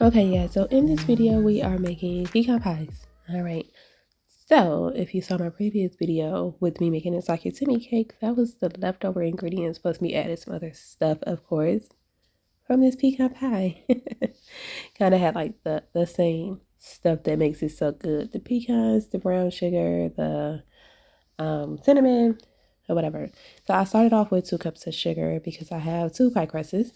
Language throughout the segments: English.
Okay, yeah, so in this video we are making pecan pies. All right, so if you saw my previous video with me making a sakatimi cake, that was the leftover ingredients plus me added some other stuff, of course, from this pecan pie. Kind of had like the same stuff that makes it so good. The pecans, the brown sugar, the cinnamon, or whatever. So I started off with 2 cups of sugar because I have 2 pie crusts.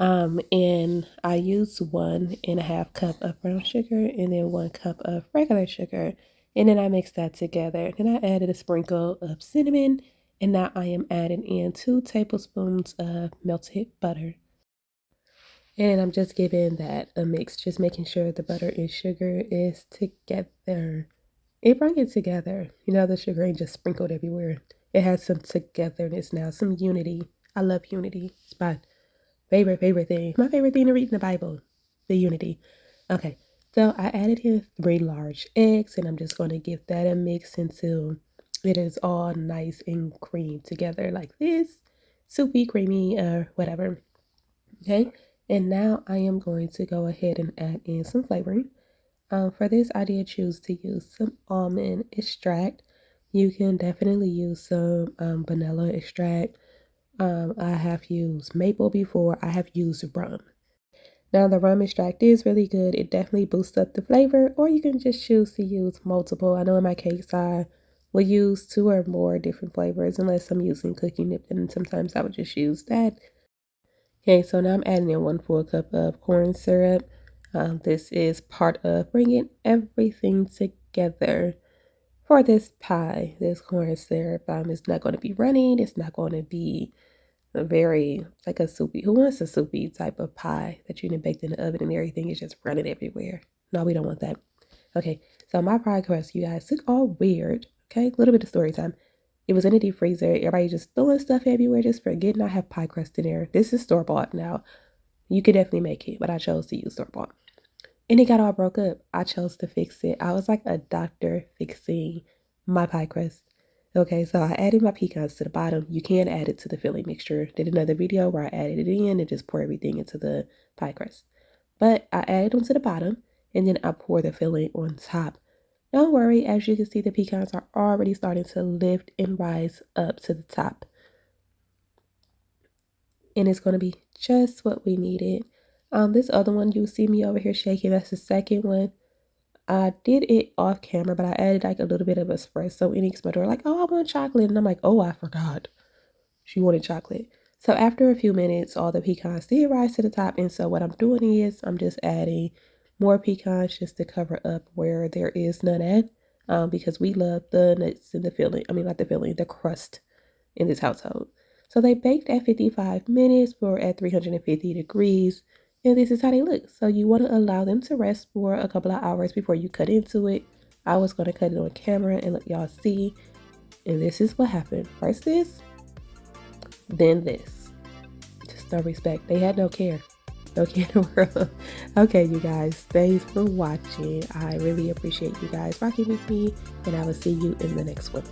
And I used 1.5 cup of brown sugar and then 1 cup of regular sugar. And then I mixed that together. Then I added a sprinkle of cinnamon. And now I am adding in 2 tablespoons of melted butter. And then I'm just giving that a mix, just making sure the butter and sugar is together. It brought it together. You know, the sugar ain't just sprinkled everywhere. It has some togetherness now, some unity. I love unity. It's my favorite thing. My favorite thing to read in the Bible, the unity. Okay, so I added in 3 large eggs, and I'm just going to give that a mix until it is all nice and creamed together like this. Soupy, creamy, or whatever. Okay, and now I am going to go ahead and add in some flavoring. For this, I did choose to use some almond extract. You can definitely use some vanilla extract. I have used maple before. I have used rum. Now the rum extract is really good. It definitely boosts up the flavor, or you can just choose to use multiple. I know in my cakes I will use 2 or more different flavors unless I'm using cooking nip, and sometimes I would just use that. Okay, so now I'm adding in 1 full cup of corn syrup. This is part of bringing everything together for this pie. This corn syrup is not going to be running. It's not going to be a very, like a soupy. Who wants a soupy type of pie that you done baked in the oven and everything is just running everywhere? No, we don't want that. Okay, so my pie crust, you guys, look all weird. Okay, a little bit of story time. It was in a deep freezer. Everybody just throwing stuff everywhere, just forgetting I have pie crust in there. This is store-bought now. You could definitely make it, but I chose to use store-bought. And it got all broke up. I chose to fix it. I was like a doctor fixing my pie crust. Okay, so I added my pecans to the bottom. You can add it to the filling mixture. Did another video where I added it in and just pour everything into the pie crust. But I added them to the bottom and then I pour the filling on top. Don't worry, as you can see, the pecans are already starting to lift and rise up to the top. And it's going to be just what we needed. This other one you see me over here shaking, that's the second one. I did it off camera, but I added like a little bit of espresso in it because my daughter like, oh, I want chocolate. And I'm like, oh, I forgot. She wanted chocolate. So after a few minutes, all the pecans did rise to the top. And so what I'm doing is I'm just adding more pecans just to cover up where there is none at. Because we love the nuts in the filling. I mean, not the filling, the crust in this household. So they baked at 55 minutes or at 350 degrees. And this is how they look. So you want to allow them to rest for a couple of hours before you cut into it. I was going to cut it on camera and let y'all see. And this is what happened. First this, then this. Just no respect. They had no care. No care in the world. Okay, you guys. Thanks for watching. I really appreciate you guys rocking with me. And I will see you in the next one.